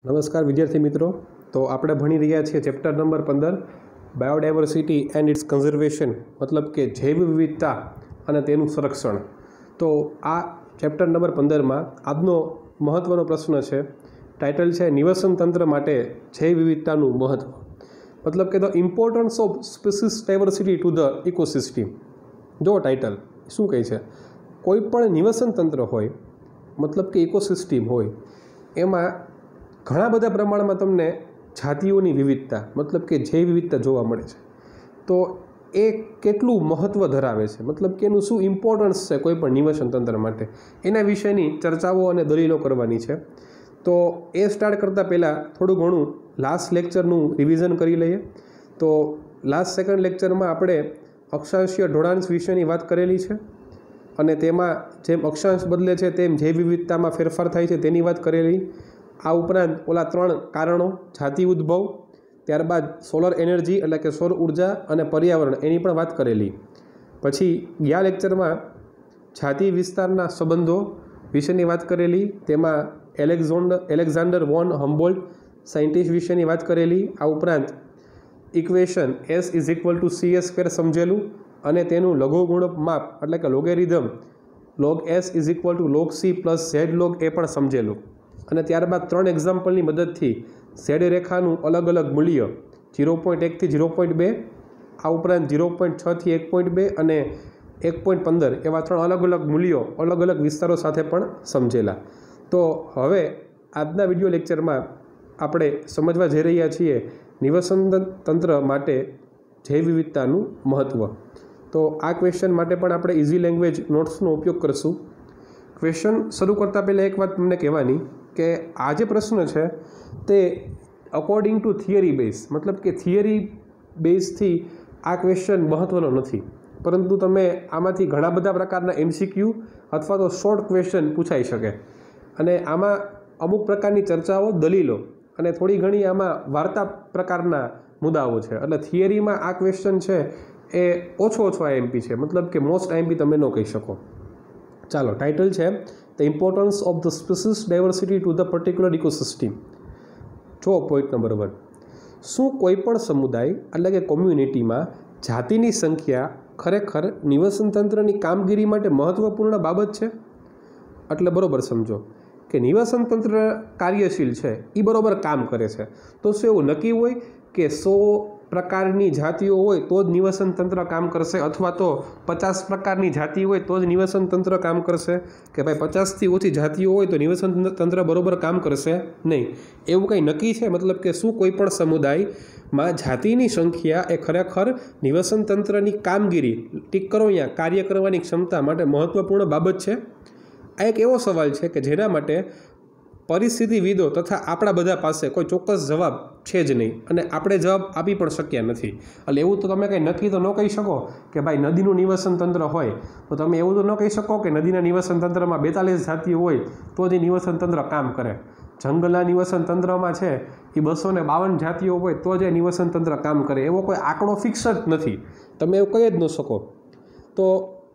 નમસ્કાર વિદ્યાર્થી મિત્રો। તો આપણે ભણી રહ્યા છીએ chapter number 15 biodiversity and its conservation, મતલબ કે જૈવ વિવિધતા અને તેનું સંરક્ષણ। તો આ ચેપ્ટર નંબર 15માં આજનો મહત્ત્વનો પ્રશ્ન છે, ટાઇટલ છે નિવસન તંત્ર માટે જૈવ વિવિધતાનું મહત્ત્વ, મતલબ કે the importance of species diversity to the ecosystem. જો ટાઇટલ શું કહે છે, કોઈ પણ નિવસન તંત્ર હોય, મતલબ કે ઇકોસિસ્ટમ હોય, એમાં ઘણા બધા પ્રમાણમાં તમને જાતિઓની વિવિધતા મતલબ કે જૈવ વિવિધતા જોવા મળે છે। તો એ કેટલું મહત્ત્વ ધરાવે છે, મતલબ કે એનું શું ઇમ્પોર્ટન્સ છે કોઈ પણ નિવસન તંત્ર માટે, એના વિશેની ચર્ચાઓ અને દલીલો કરવાની છે। તો એ સ્ટાર્ટ કરતાં પહેલાં થોડું ઘણું લાસ્ટ લેક્ચરનું રિવિઝન કરી લઈએ। તો લાસ્ટ સેકન્ડ લેક્ચરમાં આપણે અક્ષાંશીય ઢોળાંશ વિશેની વાત કરેલી છે અને તેમાં જેમ અક્ષાંશ બદલે છે તેમ જૈવ વિવિધતામાં ફેરફાર થાય છે તેની વાત કરેલી। આ ઉપરાંત ઓલા 3 કારણો, જાતિ ઉદ્ભવ, ત્યારબાદ સોલર એનર્જી એટલે કે સૌર ઉર્જા અને પર્યાવરણ, એની પણ વાત કરેલી। પછી ગયા લેક્ચરમાં જાતિ વિસ્તારના સંબંધો વિશેની વાત કરેલી, તેમાં એલેક્ઝાન્ડર વોન હમ્બોલ્ટ સાયન્ટિસ્ટ વિશેની વાત કરેલી। આ ઉપરાંત ઇક્વેશન S=CA² સમજેલું અને તેનું લઘુગુણક માપ એટલે કે logarithm log S = log C + Z log એ પણ સમજેલું અને ત્યારબાદ 3 એક્ઝામ્પલની મદદથી ઝેડ રેખાનું અલગ અલગ મૂલ્ય 0.1 થી 0.2, આ ઉપરાંત 0.6 થી 1.2 અને 1.15 એવા 3 અલગ અલગ મૂલ્યો અલગ અલગ વિસ્તારો સાથે પણ સમજેલા। તો હવે આજના વિડીયો લેક્ચરમાં આપણે સમજવા જઈ રહ્યા છીએ નિવસન તંત્ર માટે જૈવ વિવિધતાનું મહત્ત્વ। તો આ ક્વેશ્ચન માટે પણ આપણે ઇઝી લેંગ્વેજ નોટ્સનો ઉપયોગ કરશું। ક્વેશ્ચન શરૂ કરતાં પહેલાં એક વાત તમને કહેવાની કે આ જે પ્રશ્ન છે તે અકોર્ડિંગ ટુ થિયરી બેઝ, મતલબ કે થિયરી બેઝથી આ ક્વેશ્ચન મહત્ત્વનો નથી, પરંતુ તમે આમાંથી ઘણા બધા પ્રકારના MCQ અથવા તો શોર્ટ ક્વેશ્ચન પૂછાઈ શકે અને આમાં અમુક પ્રકારની ચર્ચાઓ, દલીલો અને થોડી ઘણી આમાં વાર્તા પ્રકારના મુદ્દાઓ છે। એટલે થિયરીમાં આ ક્વેશ્ચન છે એ ઓછો IMP છે, મતલબ કે મોસ્ટ IMP તમે ન કહી શકો। ચાલો, ટાઇટલ છે the importance of the species diversity to the particular ecosystem. જો પોઈન્ટ નંબર 1, શું કોઈ પણ સમુદાય એટલે કે કોમ્યુનિટીમાં જાતિની સંખ્યા ખરેખર નિવસન તંત્રની કામગીરી માટે મહત્ત્વપૂર્ણ બાબત છે? એટલે બરોબર સમજો કે નિવસન તંત્ર કાર્યશીલ છે, એ બરોબર કામ કરે છે, તો શું એવું નક્કી હોય કે 100 પ્રકારની જાતિઓ હોય તો જ નિવસન તંત્ર કામ કરશે અથવા તો 50 પ્રકારની જાતિ હોય તો જ નિવસન તંત્ર કામ કરશે, કે ભાઈ 50થી ઓછી જાતિઓ હોય તો નિવસન તંત્ર બરોબર કામ કરશે નહીં? એવું કંઈ નક્કી છે? મતલબ કે શું કોઈ પણ સમુદાયમાં જાતિની સંખ્યા એ ખરેખર નિવસન તંત્રની કામગીરી, ટીક કરો અહીંયા, કાર્ય કરવાની ક્ષમતા માટે મહત્ત્વપૂર્ણ બાબત છે? આ એક એવો સવાલ છે કે જેના માટે પરિસ્થિતિવિદો તથા આપણા બધા પાસે કોઈ ચોક્કસ જવાબ છે જ નહીં અને આપણે જવાબ આપી પણ શક્યા નથી। એટલે એવું તો તમે કંઈ નક્કી તો ન કહી શકો કે ભાઈ નદીનું નિવસન તંત્ર હોય તો તમે એવું તો ન કહી શકો કે નદીના નિવસન તંત્રમાં 42 જાતિઓ હોય તો જ એ નિવસન તંત્ર કામ કરે। જંગલના નિવસન તંત્રમાં છે એ 252 જાતિઓ હોય તો જ એ નિવસન તંત્ર કામ કરે, એવો કોઈ આંકડો ફિક્સ જ નથી, તમે એવું કહી જ ન શકો। તો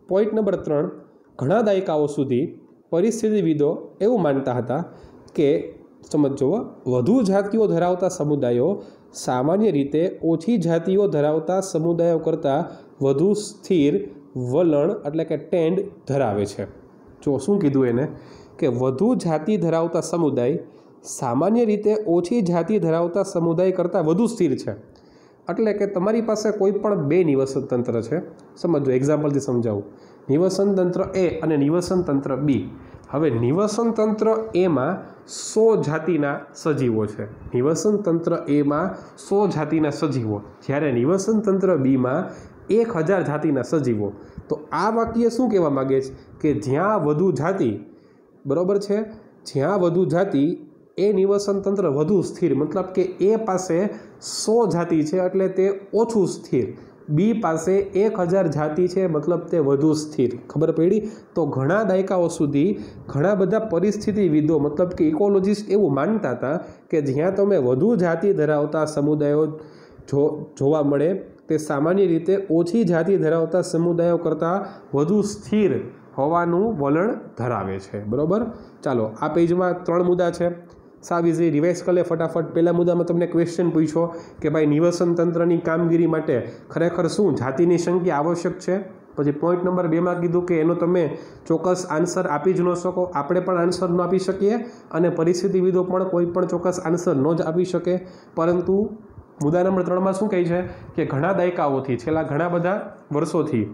પોઈન્ટ નંબર 3, ઘણા દાયકાઓ સુધી પરિસ્થિતિવિદો એવું માનતા હતા કે સમજો, વધુ જાતિઓ ધરાવતા સમુદાયો સામાન્ય રીતે ઓછી જાતિઓ ધરાવતા સમુદાયો કરતાં વધુ સ્થિર વલણ એટલે કે ટેન્ડ ધરાવે છે। જો શું કીધું એને, કે વધુ જાતિ ધરાવતા સમુદાય સામાન્ય રીતે ઓછી જાતિ ધરાવતા સમુદાય કરતાં વધુ સ્થિર છે। એટલે કે તમારી પાસે કોઈ પણ 2 નિવસન તંત્ર છે, સમજો એક્ઝામ્પલથી સમજાવું, નિવસન તંત્ર A અને નિવસન તંત્ર B। હવે નિવસન તંત્ર Aમાં 100 જાતિના સજીવો છે, નિવસન તંત્ર Aમાં 100 જાતિના સજીવો, જ્યારે નિવસન તંત્ર Bમાં 1000 જાતિના સજીવો। તો આ વાક્ય શું કહેવા માગે છે કે જ્યાં વધુ જાતિ, બરાબર છે, જ્યાં વધુ જાતિ એ નિવસન તંત્ર વધુ સ્થિર, મતલબ કે A પાસે 100 જાતિ છે એટલે તે ઓછું સ્થિર, B પાસે 1000 જાતિ છે મતલબ તે વધુ સ્થિર। ખબર પડી? તો ઘણા દાયકાઓ સુધી ઘણા બધા પરિસ્થિતિવિદો મતલબ કે ઇકોલોજીસ્ટ એવું માનતા હતા કે જ્યાં તમે વધુ જાતિ ધરાવતા સમુદાયો જોવા મળે તે સામાન્ય રીતે ઓછી જાતિ ધરાવતા સમુદાયો કરતાં વધુ સ્થિર હોવાનું વલણ ધરાવે છે। બરાબર? ચાલો, આ પેજમાં 3 મુદ્દા છે। સાવ ઇઝી, રિવાઇઝ કરી લે ફટાફટ. પહેલા મુદ્દામાં તમને ક્વેશ્ચન પૂછ્યો કે ભાઈ નિવસન તંત્રની કામગીરી માટે ખરેખર શું જાતિની સંખ્યા આવશ્યક છે. પછી પોઈન્ટ નંબર 2માં કીધું કે એનો તમે ચોક્કસ આન્સર આપી જ ન શકો, આપણે પણ આન્સર ન આપી શકીએ અને પરિસ્થિતિવિદો પણ કોઈ પણ ચોક્કસ આન્સર ન જ આપી શકે. પરંતુ મુદ્દા નંબર 3માં શું કહે છે કે ઘણા દાયકાઓથી, છેલ્લા ઘણા બધા વર્ષોથી,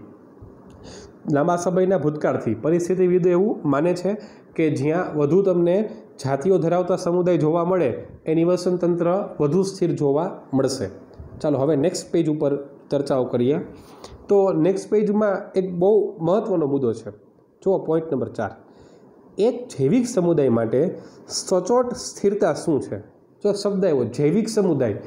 લાંબા સમયના ભૂતકાળથી પરિસ્થિતિવિદો એવું માને છે કે જ્યાં વધુ તમને જાતિઓ ધરાવતા સમુદાય જોવા મળે એ નિવસન તંત્ર વધુ સ્થિર જોવા મળશે. ચાલો હવે નેક્સ્ટ પેજ ઉપર ચર્ચાઓ કરીએ. તો નેક્સ્ટ પેજમાં એક બહુ મહત્ત્વનો મુદ્દો છે. જુઓ પોઈન્ટ નંબર 4, એક જૈવિક સમુદાય માટે સચોટ સ્થિરતા શું છે. જો શબ્દ આવ્યો જૈવિક સમુદાય,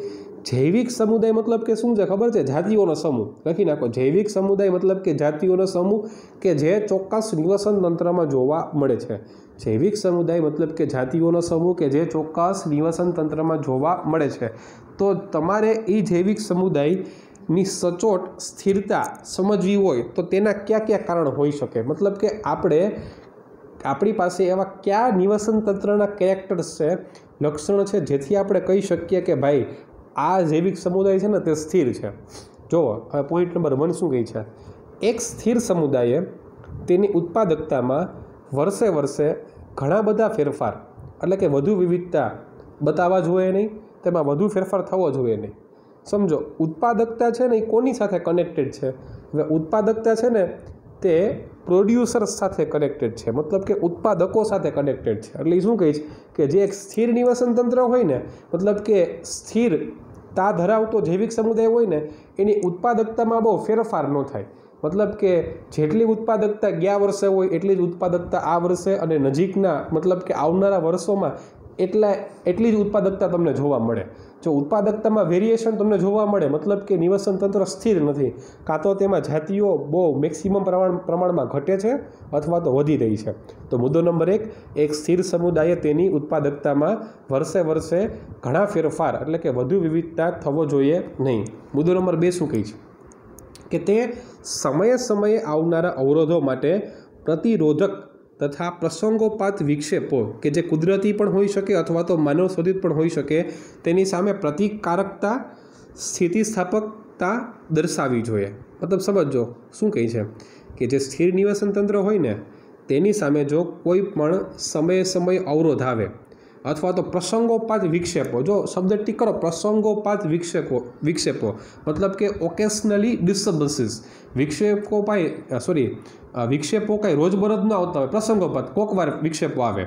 જૈવિક સમુદાય મતલબ કે શું છે ખબર છે? જાતિઓનો સમૂહ. લખી નાખો, જૈવિક સમુદાય મતલબ કે જાતિઓનો સમૂહ કે જે ચોક્કસ નિવસન તંત્રમાં જોવા મળે છે. જૈવિક સમુદાય મતલબ કે જાતિઓનો સમૂહ કે જે ચોક્કસ નિવસન તંત્રમાં જોવા મળે છે. તો તમારે એ જૈવિક સમુદાયની સચોટ સ્થિરતા સમજવી હોય તો તેના કયા કયા કારણ હોઈ શકે. મતલબ કે આપણી પાસે એવા કયા નિવસન તંત્રના કેરેક્ટર્સ છે, લક્ષણ છે, જેથી આપણે કહી શકીએ કે ભાઈ આ જૈવિક સમુદાય છે ને તે સ્થિર છે. જુઓ હવે પોઈન્ટ નંબર 1 શું કહે છે. એક સ્થિર સમુદાયે તેની ઉત્પાદકતામાં વર્ષે વર્ષે ઘણા બધા ફેરફાર, એટલે કે વધુ વિવિધતા બતાવવા જોઈએ નહીં, તેમાં વધુ ફેરફાર થવો જોઈએ નહીં. સમજો ઉત્પાદકતા છે ને એ કોની સાથે કનેક્ટેડ છે? હવે ઉત્પાદકતા છે ને તે પ્રોડ્યુસર્સ સાથે કનેક્ટેડ છે, મતલબ કે ઉત્પાદકો સાથે કનેક્ટેડ છે. એટલે એ શું કહે છે કે જે એક સ્થિર નિવસન તંત્ર હોય ને, મતલબ કે સ્થિરતા ધરાવતો જૈવિક સમુદાય હોય ને, એની ઉત્પાદકતામાં બહુ ફેરફાર ન થાય. મતલબ કે જેટલી ઉત્પાદકતા ગયા વર્ષે હોય એટલી જ ઉત્પાદકતા આ વર્ષે અને નજીકના મતલબ કે આવનારા વર્ષોમાં એટલી જ ઉત્પાદકતા તમને જોવા મળે. જો ઉત્પાદકતામાં વેરિએશન તમને જોવા મળે મતલબ કે નિવસન તંત્ર સ્થિર નથી, કાં તો તેમાં જાતિઓ બહુ મેક્સિમમ પ્રમાણમાં ઘટે છે અથવા તો વધી રહી છે. તો મુદ્દો નંબર 1, એક સ્થિર સમુદાયે તેની ઉત્પાદકતામાં વર્ષે વર્ષે ઘણા ફેરફાર એટલે કે વધુ વિવિધતા થવો જોઈએ નહીં. મુદ્દો નંબર 2 શું કહે છે કે તે સમયે સમયે આવનારા અવરોધો માટે પ્રતિરોધક તથા પ્રસંગોપાત વિક્ષેપો કે જે કુદરતી પણ હોઈ શકે અથવા તો માનવ સર્જિત પણ હોઈ શકે તેની સામે પ્રતિકારકતા, સ્થિતિસ્થાપકતા દર્શાવવી જોઈએ. મતલબ સમજો શું કહે છે કે જે સ્થિર નિવસન તંત્ર હોય ને તેની સામે જો કોઈ પણ સમયે અવરોધ આવે અથવા તો પ્રસંગોપાત વિક્ષેપો, જો શબ્દ ટીક કરો, પ્રસંગોપાત વિક્ષેપો મતલબ કે ઓકેશનલી ડિસ્ટર્બન્સીસ. વિક્ષેપો કાંઈ રોજબરોજ ન આવતા હોય, પ્રસંગોપાત કોક વાર વિક્ષેપો આવે.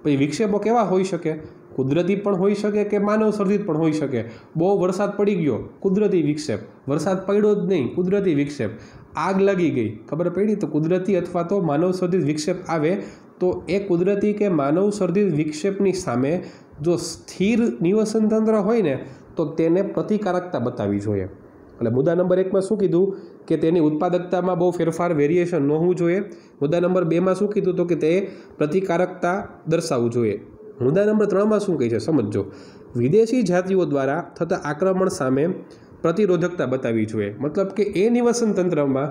પછી વિક્ષેપો કેવા હોઈ શકે? કુદરતી પણ હોઈ શકે કે માનવ સર્જિત પણ હોઈ શકે. બહુ વરસાદ પડી ગયો, કુદરતી વિક્ષેપ. વરસાદ પડ્યો જ નહીં, કુદરતી વિક્ષેપ. આગ લાગી ગઈ, ખબર પડી, તો કુદરતી અથવા તો માનવ સર્જિત વિક્ષેપ આવે. તો એ કુદરતી કે માનવ સર્જિત વિક્ષેપની સામે જો સ્થિર નિવસન તંત્ર હોય ને તો તેને પ્રતિકારકતા બતાવવી જોઈએ. એટલે મુદ્દા નંબર 1માં શું કીધું કે તેની ઉત્પાદકતામાં બહુ ફેરફાર, વેરિએશન ન હોવું જોઈએ. મુદ્દા નંબર 2માં શું કીધું તો કે તે પ્રતિકારકતા દર્શાવવું જોઈએ. મુદ્દા નંબર 3માં શું કહે છે સમજો. વિદેશી જાતિઓ દ્વારા થતા આક્રમણ સામે પ્રતિરોધકતા બતાવવી જોઈએ. મતલબ કે એ નિવસન તંત્રમાં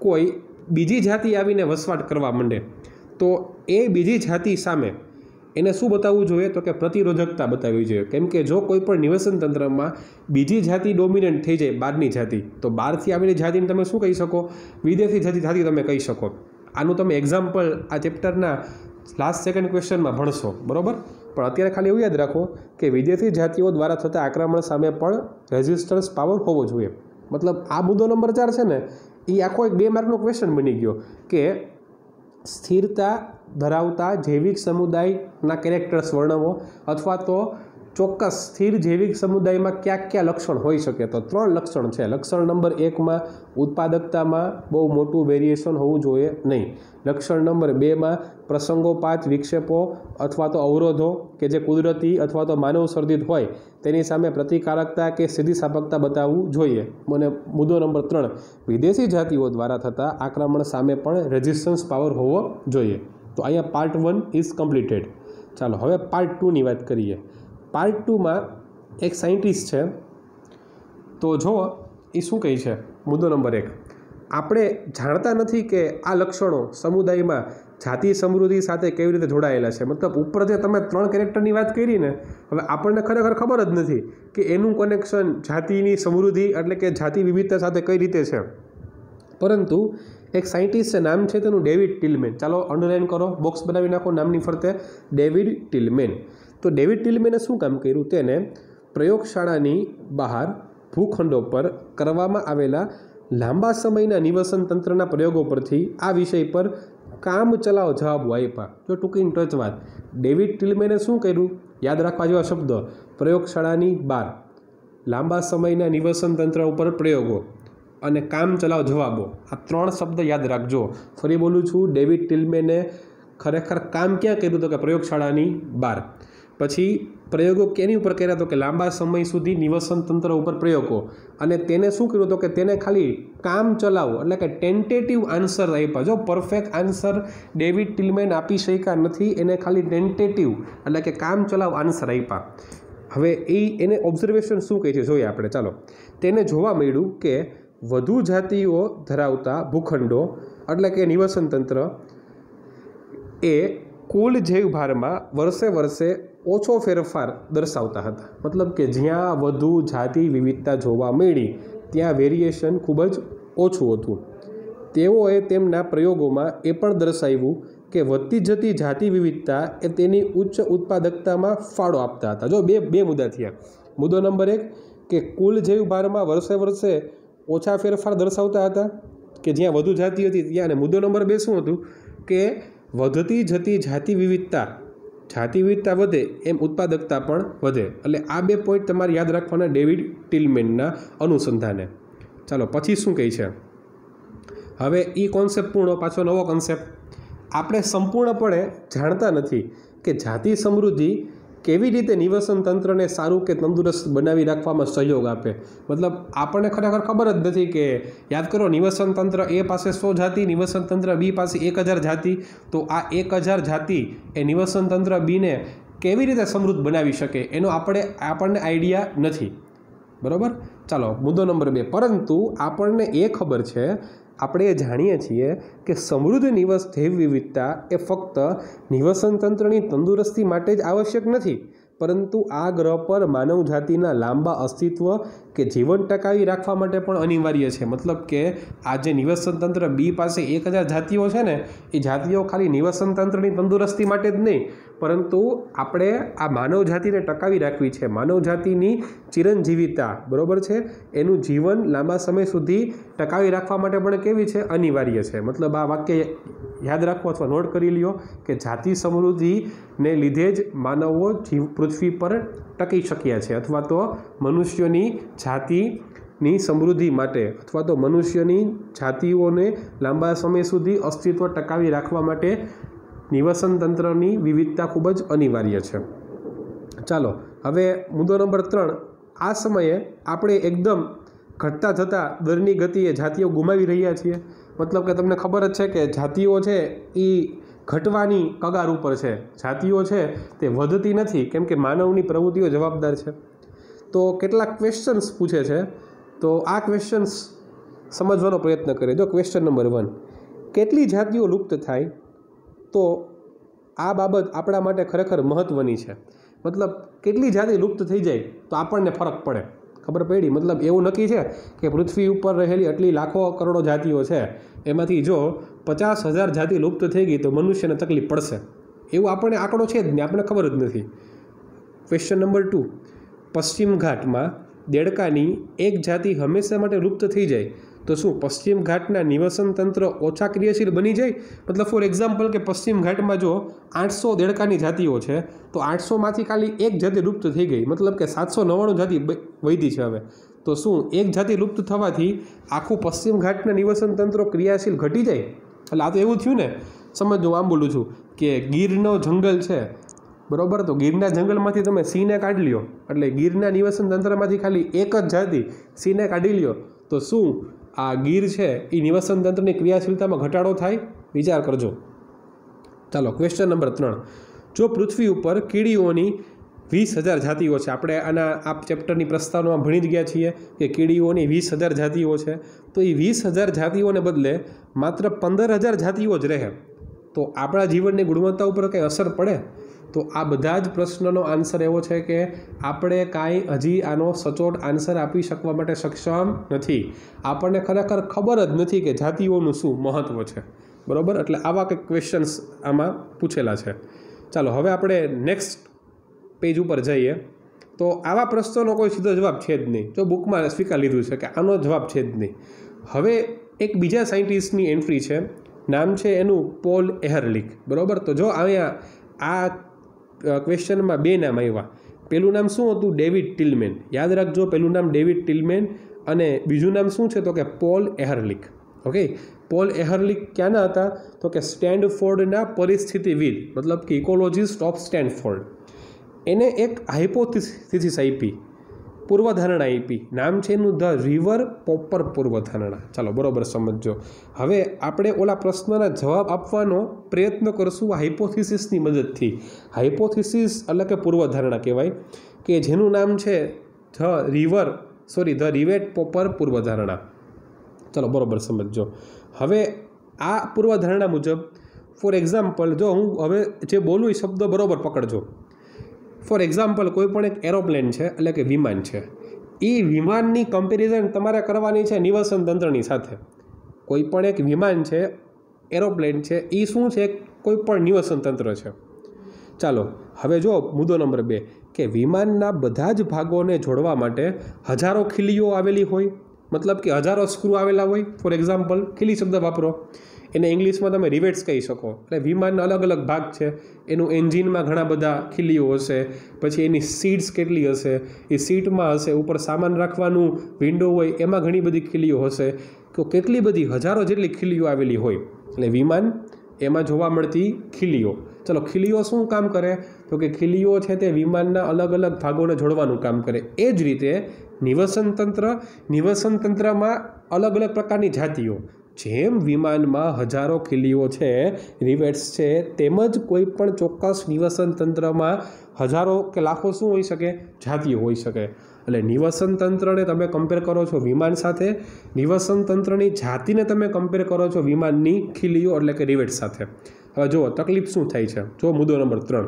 કોઈ બીજી જાતિ આવીને વસવાટ કરવા માંડે તો એ બીજી જાતિ સામે એને શું બતાવવું જોઈએ તો કે પ્રતિરોધકતા બતાવવી જોઈએ. કેમ કે જો કોઈ પણ નિવસન તંત્રમાં બીજી જાતિ ડોમિનન્ટ થઈ જાય, બહારની જાતિ, તો બહારથી આવેલી જાતિને તમે શું કહી શકો? વિદેશી જાતિ તમે કહી શકો. આનું તમે એક્ઝામ્પલ આ ચેપ્ટરના લાસ્ટ સેકન્ડ ક્વેશ્ચનમાં ભણશો, બરાબર? પણ અત્યારે ખાલી એવું યાદ રાખો કે વિદેશી જાતિઓ દ્વારા થતા આક્રમણ સામે પણ રેઝિસ્ટન્સ પાવર હોવો જોઈએ. મતલબ આ મુદ્દો નંબર 4 છે ને એ આખો એક 2 માર્કનો ક્વેશ્ચન બની ગયો કે સ્થિરતા ધરાવતા જૈવિક સમુદાયના કેરેક્ટર્સ વર્ણવો અથવા તો ચોક્કસ સ્થિર જૈવિક સમુદાયમાં કયા લક્ષણ હોઈ શકે. તો 3 લક્ષણ છે. લક્ષણ નંબર 1માં ઉત્પાદકતામાં બહુ મોટું વેરિએશન હોવું જોઈએ નહીં. લક્ષણ નંબર 2માં પ્રસંગોપાત વિક્ષેપો અથવા તો અવરોધો કે જે કુદરતી અથવા તો માનવ સર્જિત હોય તેની સામે પ્રતિકારકતા કે સ્થિતિસ્થાપકતા બતાવવું જોઈએ. અને મુદ્દો નંબર 3, વિદેશી જાતિઓ દ્વારા થતા આક્રમણ સામે પણ રેઝિસ્ટન્સ પાવર હોવો જોઈએ. તો અહીંયા પાર્ટ 1 ઇઝ કમ્પ્લીટેડ. ચાલો હવે પાર્ટ 2ની વાત કરીએ. પાર્ટ 2માં એક સાયન્ટિસ્ટ છે, તો જો એ શું કહે છે. મુદ્દો નંબર 1, આપણે જાણતા નથી કે આ લક્ષણો સમુદાયમાં જાતિ સમૃદ્ધિ સાથે કેવી રીતે જોડાયેલા છે। મતલબ ઉપર જે તમે 3 કેરેક્ટરની વાત કરી ને, હવે આપણને ખરેખર ખબર જ નથી કે એનું કનેક્શન જાતિની સમૃદ્ધિ એટલે કે જાતિ વિવિધતા સાથે કઈ રીતે છે। પરંતુ એક સાયન્ટિસ્ટ છે, નામ છે તેનું ડેવિડ ટિલમેન। ચાલો અંડરલાઇન કરો, બોક્સ બનાવી નાખો નામની ફરતે, ડેવિડ ટિલમેન। તો ડેવિડ ટિલમેને શું કામ કર્યું? તેને પ્રયોગશાળાની બહાર ભૂખંડો પર કરવામાં આવેલા લાંબા સમયના નિવસન તંત્રના પ્રયોગો પરથી આ વિષય પર કામ ચલાવ જવાબો આપ્યા। જો ટૂંકી ટચ વાત, ડેવિડ ટિલમેને શું કર્યું? યાદ રાખવા જેવા શબ્દ: પ્રયોગશાળાની બહાર, લાંબા સમયના નિવસન તંત્ર ઉપર પ્રયોગો અને કામ ચલાવ જવાબો। આ 3 શબ્દ યાદ રાખજો। ફરી બોલું છું, ડેવિડ ટિલમેને ખરેખર કામ ક્યાં કર્યું? તો કે પ્રયોગશાળાની બહાર। પછી પ્રયોગો કેની ઉપર કર્યા? તો કે લાંબા સમય સુધી નિવસન તંત્ર ઉપર પ્રયોગો। અને તેને શું કર્યું? તો કે તેને ખાલી કામ ચલાવ એટલે કે ટેન્ટેટિવ આન્સર આપ્યા। જો પરફેક્ટ આન્સર ડેવિડ ટિલમેન આપી શક્યા નથી, એને ખાલી ટેન્ટેટિવ એટલે કે કામ ચલાવ આન્સર આપ્યા। હવે એને ઓબ્ઝર્વેશન શું કહે છે જોઈએ આપણે, ચાલો। તેને જોવા મળ્યું કે વધુ જાતિઓ ધરાવતા ભૂખંડો એટલે કે નિવસન તંત્ર એ કુલ જૈવભારમાં વર્ષે વર્ષે ઓછો ફેરફાર દર્શાવતા હતા। મતલબ કે જ્યાં વધુ જાતિ વિવિધતા જોવા મળી ત્યાં વેરિએશન ખૂબ જ ઓછું હતું। તેઓએ તેમના પ્રયોગોમાં એ પણ દર્શાવ્યું કે વધતી જતી જાતિ વિવિધતા એ તેની ઉચ્ચ ઉત્પાદકતામાં ફાળો આપતા હતા। જો બે મુદ્દા થયા। મુદ્દો નંબર 1 કે કુલ જૈવભારમાં વર્ષે વર્ષે ઓછા ફેરફાર દર્શાવતા હતા કે જ્યાં વધુ જાતિ હતી ત્યાં। અને મુદ્દો નંબર 2 શું હતું? કે વધતી જતી જાતિ વિવિધતા વધે એમ ઉત્પાદકતા પણ વધે। એટલે આ 2 પોઈન્ટ તમારે યાદ રાખવાના ડેવિડ ટિલમેનના અનુસંધાને। ચાલો પછી શું કહે છે? હવે એ કોન્સેપ્ટ પૂર્ણ, પાછો નવો કોન્સેપ્ટ। આપણે સંપૂર્ણપણે જાણતા નથી કે જાતિ સમૃદ્ધિ કેવી રીતે નિવસન તંત્રને સારું કે તંદુરસ્ત બનાવી રાખવામાં સહયોગ આપે। મતલબ આપણને ખરેખર ખબર જ નથી કે, યાદ કરો, નિવસન તંત્ર એ પાસે 100 જાતિ, નિવસન તંત્ર બી પાસે 1000 જાતિ। તો આ 1000 જાતિ એ નિવસન તંત્ર બીને કેવી રીતે સમૃદ્ધ બનાવી શકે એનો આપણને આઈડિયા નથી, બરાબર? ચાલો મુદ્દો નંબર 2, પરંતુ આપણને એ ખબર છે, આપણે એ જાણીએ છીએ કે સમૃદ્ધ જૈવ વિવિધતા એ ફક્ત નિવસન તંત્રની તંદુરસ્તી માટે જ આવશ્યક નથી, પરંતુ આ ગ્રહ પર માનવ જાતિના લાંબા અસ્તિત્વ કે જીવન ટકાવી રાખવા માટે પણ અનિવાર્ય છે। મતલબ કે આ જે નિવસન તંત્ર બી પાસે 1000 જાતિઓ છે ને, એ જાતિઓ ખાલી નિવસન તંત્રની તંદુરસ્તી માટે જ નહીં, પરંતુ આપણે આ માનવ જાતિને ટકાવી રાખવી છે। માનવ જાતિની ચિરંજીવિતા, બરાબર છે, એનું જીવન લાંબા સમય સુધી ટકાવી રાખવા માટે પણ કેવી છે? અનિવાર્ય છે। મતલબ આ વાક્ય યાદ રાખો અથવા નોટ કરી લ્યો કે જાતિ સમૃદ્ધિને લીધે જ માનવો પૃથ્વી પર ટકી શક્યા છે, અથવા તો મનુષ્યોની જાતિની સમૃદ્ધિ માટે અથવા તો મનુષ્યની જાતિઓને લાંબા સમય સુધી અસ્તિત્વ ટકાવી રાખવા માટે નિવસન તંત્રની વિવિધતા ખૂબ જ અનિવાર્ય છે। ચાલો હવે મુદ્દો નંબર 3, આ સમયે આપણે એકદમ ઘટતા જતા દરની ગતિએ જાતિઓ ગુમાવી રહ્યા છીએ। મતલબ કે તમને ખબર જ છે કે જાતિઓ છે એ ઘટવાની કગાર ઉપર છે, જાતિઓ છે તે વધતી નથી, કેમ કે માનવની પ્રવૃત્તિઓ જવાબદાર છે। તો કેટલાક ક્વેશ્ચન્સ પૂછે છે, તો આ ક્વેશ્ચન્સ સમજવાનો પ્રયત્ન કરીએ। જો ક્વેશ્ચન નંબર 1, કેટલી જાતિઓ લુપ્ત થાય? તો આ બાબત આપણા માટે ખરેખર મહત્ત્વની છે। મતલબ કેટલી જાતિ લુપ્ત થઈ જાય તો આપણને ફરક પડે, ખબર પડી? મતલબ એવું નક્કી છે કે પૃથ્વી ઉપર રહેલી આટલી લાખો કરોડો જાતિઓ છે, એમાંથી જો 50,000 જાતિ લુપ્ત થઈ ગઈ તો મનુષ્યને તકલીફ પડશે, એવું આપણને આંકડો છે જ નહીં, આપણને ખબર જ નથી। ક્વેશ્ચન નંબર 2, પશ્ચિમ ઘાટમાં દેડકાની એક જાતિ હંમેશા માટે લુપ્ત થઈ જાય તો શું પશ્ચિમ ઘાટના નિવસન તંત્ર ઓછા ક્રિયાશીલ બની જાય? મતલબ ફોર એક્ઝામ્પલ કે પશ્ચિમ ઘાટમાં જો 800 દેડકાની જાતિઓ છે તો 800માંથી ખાલી એક જાતિ લુપ્ત થઈ ગઈ, મતલબ કે 799 જાતિ વધી છે હવે, તો શું એક જાતિ લુપ્ત થવાથી આખું પશ્ચિમ ઘાટના નિવસન તંત્રો ક્રિયાશીલ ઘટી જાય? એટલે આ તો એવું થયું ને, સમજો આમ બોલું છું કે ગીરનો જંગલ છે, બરાબર, તો ગીરના જંગલમાંથી તમે સિંહને કાઢી લ્યો, એટલે ગીરના નિવસન તંત્રમાંથી ખાલી એક જ જાતિ સિંહને કાઢી લ્યો તો શું આ ગીર છે એ નિવસન તંત્રની ક્રિયાશીલતામાં ઘટાડો થાય? વિચાર કરજો। ચાલો ક્વેશ્ચન નંબર 3, જો પૃથ્વી ઉપર કીડીઓની 20,000 જાતિઓ છે, આપણે આ ચેપ્ટરની પ્રસ્તાવનામાં ભણી જ ગયા છીએ કે કીડીઓની 20,000 જાતિઓ છે, તો એ 20,000 જાતિઓને બદલે માત્ર 15,000 જાતિઓ જ રહે, તો આપણા જીવનની ગુણવત્તા ઉપર કંઈ અસર પડે? તો આ બધા જ પ્રશ્નનો આન્સર એવો છે કે આપણે કાંઈ હજી આનો સચોટ આન્સર આપી શકવા માટે સક્ષમ નથી. આપણને ખરેખર ખબર જ નથી કે જાતિઓનું શું મહત્ત્વ છે. બરાબર? એટલે આવા કંઈક ક્વેશ્ચન્સ આમાં પૂછેલા છે. ચાલો હવે આપણે નેક્સ્ટ પેજ ઉપર જઈએ. તો આવા પ્રશ્નોનો કોઈ સીધો જવાબ છે જ નહીં. જો બુકમાં સ્વીકાર લીધું છે કે આનો જવાબ છે જ નહીં. હવે એક બીજા સાયન્ટિસ્ટની એન્ટ્રી છે, નામ છે એનું પોલ એહરલિચ. બરાબર? તો જો અહીંયા આ ક્વેશ્ચનમાં બે નામ આવ્યા. પેલું નામ શું હતું? ડેવિડ ટિલમેન. યાદ રાખજો, પેલું નામ ડેવિડ ટિલમેન અને બીજું નામ શું છે? તો કે પોલ એહરલિચ. ઓકે, પોલ એહરલિચ ક્યાંના હતા? તો કે સ્ટેનફોર્ડના પરિસ્થિતિવિદ, મતલબ કે ઇકોલોજીસ્ટ ઓફ સ્ટેનફોર્ડ. એને એક હાઇપોથિસિસ આપી, પૂર્વધારણા આપી. નામ છે એનું ધ રિવર પોપર પૂર્વધારણા. ચાલો બરાબર સમજો. હવે આપણે ઓલા પ્રશ્નના જવાબ આપવાનો પ્રયત્ન કરશું હાઇપોથિસિસની મદદથી. હાઇપોથિસિસ એટલે કે પૂર્વધારણા કહેવાય, કે જેનું નામ છે ધ રિવેટ પોપર પૂર્વધારણા. ચાલો બરાબર સમજો. હવે આ પૂર્વધારણા મુજબ ફોર એક્ઝામ્પલ, જો હું હવે જે બોલું એ શબ્દો બરાબર પકડજો. ફોર એક્ઝામ્પલ, કોઈ પણ એક એરોપ્લેન છે, એટલે કે વિમાન છે. એ વિમાનની કમ્પેરિઝન તમારે કરવાની છે નિવસન તંત્રની સાથે. કોઈ પણ એક વિમાન છે, એરોપ્લેન છે, એ શું છે? કોઈ પણ નિવસન તંત્ર છે. ચાલો હવે જો મુદ્દો નંબર 2, કે વિમાનના બધા જ ભાગોને જોડવા માટે હજારો ખીલીઓ આવેલી હોય, મતલબ કે હજારો સ્ક્રૂ આવેલા હોય. ફોર એક્ઝામ્પલ, ખીલી શબ્દ વાપરો. એને ઇંગ્લિશમાં તમે રિવેટ્સ કહી શકો. એટલે વિમાનના અલગ અલગ ભાગ છે. એનું એન્જિનમાં ઘણા બધા ખીલીઓ હશે, પછી એની સીટ્સ કેટલી હશે, એ સીટમાં હશે, ઉપર સામાન રાખવાનું વિન્ડો હોય એમાં ઘણી બધી ખીલીઓ હશે. તો કેટલી બધી હજારો જેટલી ખીલીઓ આવેલી હોય. એટલે વિમાન એમાં જોવા મળતી ખીલીઓ. ચલો, ખીલીઓ શું કામ કરે? તો કે ખીલીઓ છે તે વિમાનના અલગ અલગ ભાગોને જોડવાનું કામ કરે. એ જ રીતે નિવસન તંત્રમાં અલગ અલગ પ્રકારની જાતિઓ. જેમ વિમાનમાં હજારો ખીલીઓ છે, રિવેટ્સ છે, તેમજ કોઈ પણ ચોક્કસ નિવસન તંત્રમાં હજારો કે લાખો શું હોઈ શકે? જાતિઓ હોઈ શકે. એટલે નિવસન તંત્રને તમે કમ્પેર કરો છો વિમાન સાથે, નિવસન તંત્રની જાતિને તમે કમ્પેર કરો છો વિમાનની ખીલીઓ એટલે કે રિવેટ સાથે. હવે જુઓ તકલીફ શું થાય છે. જો મુદ્દો નંબર 3,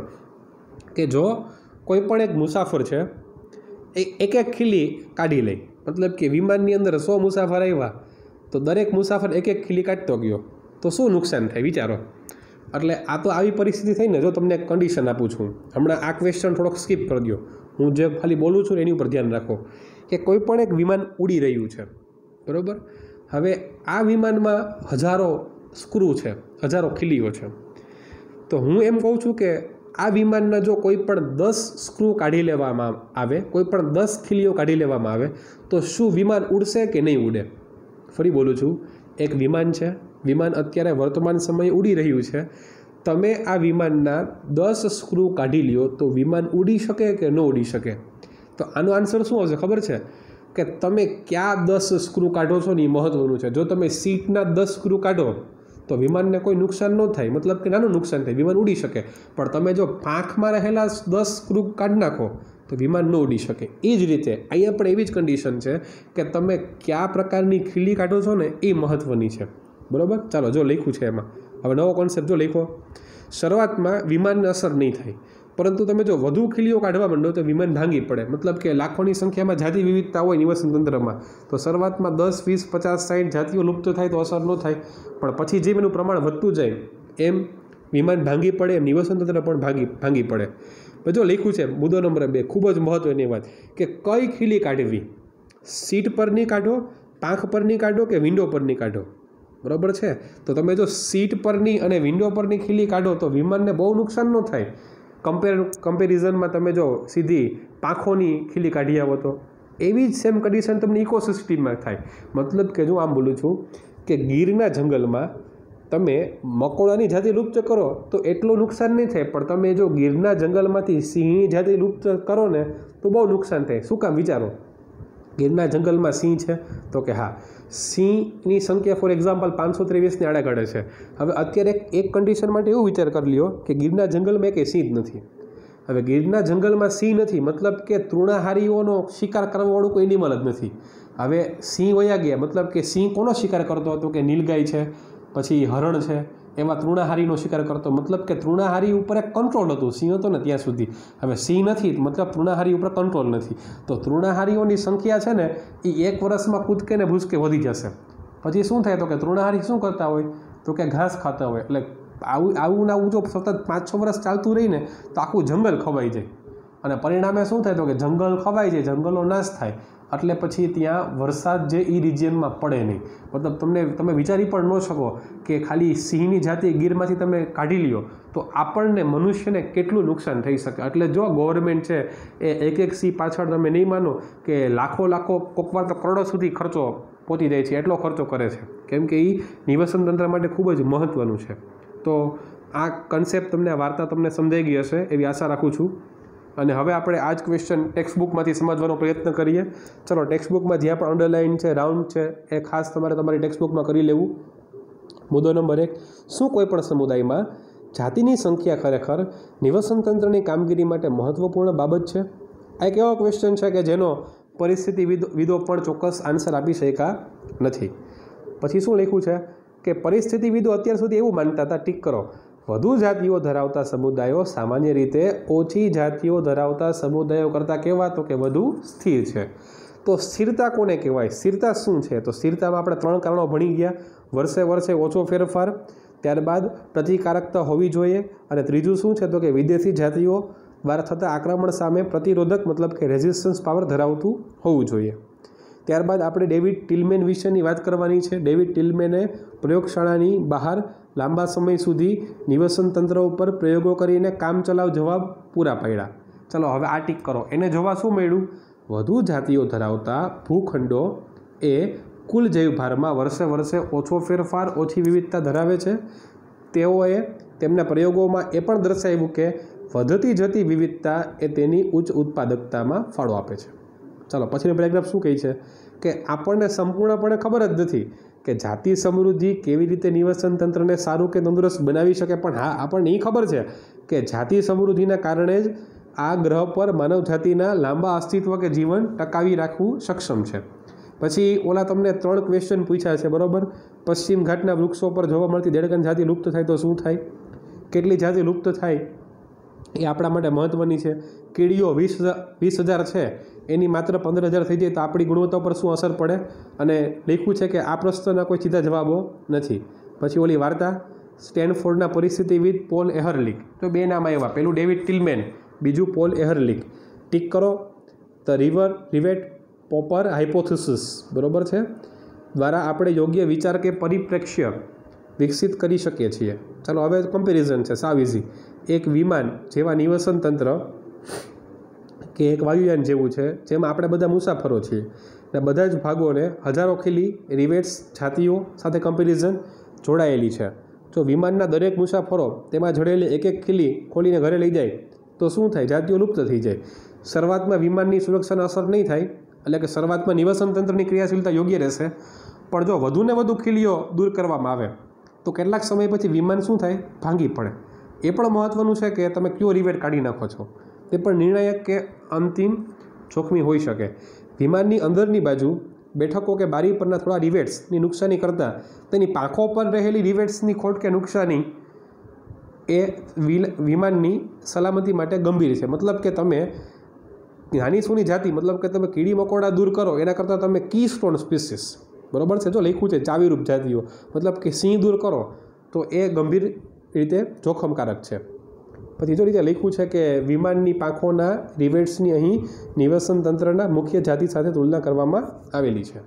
કે જો કોઈ પણ એક મુસાફર છે, એક ખીલી કાઢી લે. મતલબ કે વિમાનની અંદર 100 મુસાફર આવ્યા, તો દરેક મુસાફર એક ખીલી કાઢતો ગયો, તો શું નુકસાન થાય? વિચારો. એટલે આ તો આવી પરિસ્થિતિ થઈ ને. જો તમને એક કન્ડિશન આપું છું, હમણાં આ ક્વેશ્ચન થોડોક સ્કીપ કરી દો, હું જે ખાલી બોલું છું એની ઉપર ધ્યાન રાખો. કે કોઈ પણ એક વિમાન ઉડી રહ્યું છે, બરાબર? હવે આ વિમાનમાં હજારો સ્ક્રૂ છે, હજારો ખીલીઓ છે. તો હું એમ કહું છું કે આ વિમાનના જો કોઈ પણ 10 સ્ક્રૂ કાઢી લેવામાં આવે, કોઈ પણ 10 ખીલીઓ કાઢી લેવામાં આવે, તો શું વિમાન ઉડશે કે નહીં ઉડે? ફરી બોલું છું, એક વિમાન છે, વિમાન અત્યારે વર્તમાન સમયે ઉડી રહ્યું છે. તમે આ વિમાનના 10 સ્ક્રૂ કાઢી લ્યો તો વિમાન ઉડી શકે કે ન ઉડી શકે? તો આનો આન્સર શું હશે ખબર છે? કે તમે ક્યાં 10 સ્ક્રૂ કાઢો છો ને એ મહત્ત્વનું છે. જો તમે સીટના 10 સ્ક્રૂ કાઢો તો વિમાનને કોઈ નુકસાન ન થાય, મતલબ કે નાનું નુકસાન થાય, વિમાન ઉડી શકે. પણ તમે જો પાંખમાં રહેલા 10 સ્ક્રૂ કાઢી નાખો તો વિમાન ન ઉડી શકે. એ જ રીતે અહીંયા પણ એવી જ કન્ડિશન છે કે તમે કયા પ્રકારની ખીલી કાઢો છો ને એ મહત્ત્વની છે. બરાબર? ચાલો જો લખ્યું છે એમાં, હવે નવો કોન્સેપ્ટ જો લખો. શરૂઆતમાં વિમાનને અસર નહીં થાય, પરંતુ તમે જો વધુ ખીલીઓ કાઢવા માંડો તો વિમાન ભાંગી પડે. મતલબ કે લાખોની સંખ્યામાં જાતિ વિવિધતા હોય નિવસન તંત્રમાં, તો શરૂઆતમાં 10, 20, 50, 60 જાતિઓ લુપ્ત થાય તો અસર ન થાય. પણ પછી જેમ એનું પ્રમાણ વધતું જાય એમ વિમાન ભાંગી પડે, એમ નિવસન તંત્ર પણ ભાંગી પડે. જો લખ્યું છે મુદ્દો નંબર 2, ખૂબ જ મહત્ત્વની વાત, કે કઈ ખીલી કાઢવી? સીટ પરની કાઢો, પાંખ પરની કાઢો કે વિન્ડો પરની કાઢો? બરાબર છે? તો તમે જો સીટ પરની અને વિન્ડો પરની ખીલી કાઢો તો વિમાનને બહુ નુકસાન ન થાય. કમ્પેરિઝનમાં તમે જો સીધી પાંખોની ખીલી કાઢી આવો તો એવી જ સેમ કન્ડિશન તમને ઇકોસિસ્ટમમાં થાય. મતલબ કે જો આમ બોલું છું કે ગીરના જંગલમાં તમે મકોડાની જાતિ લુપ્ત કરો તો એટલું નુકસાન નહીં થાય, પણ તમે જો ગીરના જંગલમાંથી સિંહની જાતિ લુપ્ત કરો ને તો બહુ નુકસાન થાય. શું કામ? વિચારો. ગીરના જંગલમાં સિંહ છે તો કે હા, સિંહની સંખ્યા ફોર એક્ઝામ્પલ 523ની આડેગાડે છે. હવે અત્યારે એક કન્ડિશન માટે એવું વિચાર કરી લ્યો કે ગીરના જંગલમાં એકે સિંહ જ નથી. હવે ગીરના જંગલમાં સિંહ નથી, મતલબ કે તૃણાહારીઓનો શિકાર કરવાવાળું કોઈ એનિમલ જ નથી. હવે સિંહ વયા ગયા, મતલબ કે સિંહ કોનો શિકાર કરતો હતો? કે નીલગાય છે, પછી હરણ છે, એવા તૃણાહારીનો શિકાર કરતો, મતલબ કે તૃણાહારી ઉપર એક કંટ્રોલ હતું, સિંહ હતો ને ત્યાં સુધી. હવે સિંહ નથી મતલબ તૃણાહારી ઉપર કંટ્રોલ નથી. તો તૃણાહારીઓની સંખ્યા છે ને એ 1 વર્ષમાં કૂદકે ને ભૂસકે વધી જશે. પછી શું થાય તો કે તૃણાહારી શું કરતા હોય તો કે ઘાસ ખાતા હોય. એટલે આવું જો સતત 5-6 વર્ષ ચાલતું રહીને તો આખું જંગલ ખવાઈ જાય, અને પરિણામે શું થાય તો કે જંગલ ખવાઈ જાય, જંગલનો નાશ થાય, એટલે પછી ત્યાં વરસાદ જે એ રિજિયનમાં પડે નહીં. મતલબ તમે વિચારી પણ ન શકો કે ખાલી સિંહની જાતિ ગીરમાંથી તમે કાઢી લ્યો તો આપણને મનુષ્યને કેટલું નુકસાન થઈ શકે. એટલે જો ગવર્મેન્ટ છે એ એક સિંહ પાછળ તમે નહીં માનો કે લાખો કોકવાર તો કરોડો સુધી ખર્ચો પહોંચી જાય છે, એટલો ખર્ચો કરે છે, કેમ કે એ નિવસન તંત્ર માટે ખૂબ જ મહત્ત્વનું છે. તો આ કન્સેપ્ટ તમને, આ વાર્તા તમને સમજાઈ ગઈ હશે એવી આશા રાખું છું. અને હવે આપણે આ જ ક્વેશ્ચન ટેક્સ્ટબુકમાંથી સમજવાનો પ્રયત્ન કરીએ. ચલો, ટેક્સ્ટબુકમાં જ્યાં પણ અંડરલાઇન છે, રાઉન્ડ છે, એ ખાસ તમારી ટેક્સ્ટબુકમાં કરી લેવું. મુદ્દો નંબર 1, શું કોઈ પણ સમુદાયમાં જાતિની સંખ્યા ખરેખર નિવસન તંત્રની કામગીરી માટે મહત્વપૂર્ણ બાબત છે? આ એક એવો ક્વેશ્ચન છે કે જેનો પરિસ્થિતિવિદો પણ ચોક્કસ આન્સર આપી શક્યા નથી. પછી શું લખ્યું છે કે પરિસ્થિતિવિદો અત્યાર સુધી એવું માનતા હતા, ટીક કરો, વધુ જાતિઓ ધરાવતા સમુદાયો સામાન્ય રીતે ઓછી જાતિઓ ધરાવતા સમુદાયો કરતાં કેવા તો કે વધુ સ્થિર છે. તો સ્થિરતા કોને કહેવાય? સ્થિરતા શું છે? તો સ્થિરતામાં આપણે 3 કારણો ભણી ગયા. વર્ષે ઓછો ફેરફાર, ત્યારબાદ પ્રતિકારકતા હોવી જોઈએ, અને ત્રીજું શું છે તો કે વિદેશી જાતિઓ દ્વારા થતા આક્રમણ સામે પ્રતિરોધક મતલબ કે રેઝિસ્ટન્સ પાવર ધરાવતું હોવું જોઈએ. ત્યારબાદ આપણે ડેવિડ ટિલમેન વિશેની વાત કરવાની છે. ડેવિડ ટિલમેને પ્રયોગશાળાની બહાર લાંબા સમય સુધી નિવસન તંત્ર ઉપર પ્રયોગો કરીને કામચલાઉ જવાબ પૂરા પાડ્યા. ચલો હવે આ ટીક કરો. એને જોવા શું મળ્યું? વધુ જાતિઓ ધરાવતા ભૂખંડો એ કુલ જૈવભારમાં વર્ષે ઓછો ફેરફાર, ઓછી વિવિધતા ધરાવે છે. તેઓએ તેમના પ્રયોગોમાં એ પણ દર્શાવ્યું કે વધતી જતી વિવિધતા એ તેની ઉચ્ચ ઉત્પાદકતામાં ફાળો આપે છે. ચાલો પછીનો પેરેગ્રાફ શું કહે છે કે આપણને સંપૂર્ણપણે ખબર જ નથી કે જાતિ સમૃદ્ધિ કેવી રીતે નિવસન તંત્રને સારું કે તંદુરસ્ત બનાવી શકે, પણ હા આપણને એ ખબર છે કે જાતિ સમૃદ્ધિના કારણે જ આ ગ્રહ પર માનવ જાતિના લાંબા અસ્તિત્વ કે જીવન ટકાવી રાખવું સક્ષમ છે. પછી ઓલા તમને 3 ક્વેશ્ચન પૂછ્યા છે, બરાબર? પશ્ચિમ ઘાટના વૃક્ષો પર જોવા મળતી દેડકન જાતિ લુપ્ત થાય તો શું થાય? કેટલી જાતિ લુપ્ત થાય એ આપણા માટે મહત્ત્વની છે. કીડીઓ 20,000 છે, એની માત્ર 15,000 થઈ જાય તો આપણી ગુણવત્તા પર શું અસર પડે? અને લખ્યું છે કે આ પ્રશ્નના કોઈ સીધા જવાબો નથી. પછી ઓલી વાર્તા સ્ટેનફોર્ડના પરિસ્થિતિવિદ પોલ એહરલિક, તો 2 નામ આવ્યા, પહેલું ડેવિડ ટિલમેન, બીજું પોલ એહરલિક. ટીક કરો. ધ રિવેટ પોપર હાઇપોથિસિસ, બરાબર છે, દ્વારા આપણે યોગ્ય વિચાર કે પરિપ્રેક્ષ્ય વિકસિત કરી શકીએ છીએ. ચાલો હવે કમ્પેરિઝન છે, સાવ ઇઝી. એક વિમાન જેવા નિવસન તંત્ર કે એક વાયુયાન જેવું છે, જેમાં આપણે બધા મુસાફરો છીએ, અને બધા જ ભાગોને હજારો ખીલી રિવેટ્સ જાતિઓ સાથે કમ્પેરિઝન જોડાયેલી છે. જો વિમાનના દરેક મુસાફરો તેમાં જડેલી એક ખીલી ખોલીને ઘરે લઈ જાય તો શું થાય? જાતિઓ લુપ્ત થઈ જાય. શરૂઆતમાં વિમાનની સુરક્ષાને અસર નહીં થાય, એટલે કે શરૂઆતમાં નિવસન તંત્રની ક્રિયાશીલતા યોગ્ય રહેશે, પણ જો વધુને વધુ ખીલીઓ દૂર કરવામાં આવે તો કેટલાક સમય પછી વિમાન શું થાય? ભાંગી પડે. એ પણ મહત્ત્વનું છે કે તમે કયો રિવેટ કાઢી નાખો છો, તે પણ નિર્ણાયક કે અંતિમ જોખમી હોઈ શકે. વિમાનની અંદરની બાજુ બેઠકો કે બારી પરના થોડા રિવેટ્સની નુકસાની કરતાં તેની પાંખો પર રહેલી રિવેટ્સની ખોટ કે નુકસાની એ વિમાનની સલામતી માટે ગંભીર છે. મતલબ કે તમે નાની સૂની જાતિ, મતલબ કે તમે કીડી મકોડા દૂર કરો એના કરતાં તમે કી સ્ટોન સ્પીસીસ, બરાબર છે, જો લખ્યું છે ચાવીરૂપ જાતિઓ, મતલબ કે સિંહ દૂર કરો તો એ ગંભીર રીતે જોખમકારક છે. પછી જો રીતે લખ્યું છે કે વિમાનની પાંખોના રિવેટ્સની અહીં નિવસન તંત્રના મુખ્ય જાતિ સાથે તુલના કરવામાં આવેલી છે.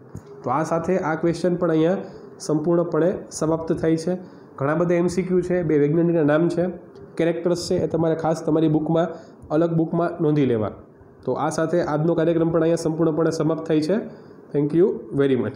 તો આ સાથે આ ક્વેશ્ચન પણ અહીંયા સંપૂર્ણપણે સમાપ્ત થાય છે. ઘણા બધા MCQ છે, 2 વૈજ્ઞાનિકના નામ છે, કેરેક્ટર્સ છે, એ તમારે ખાસ તમારી બુકમાં, અલગ બુકમાં નોંધી લેવા. તો આ સાથે આજનો કાર્યક્રમ પણ અહીંયા સંપૂર્ણપણે સમાપ્ત થાય છે. Thank you very much.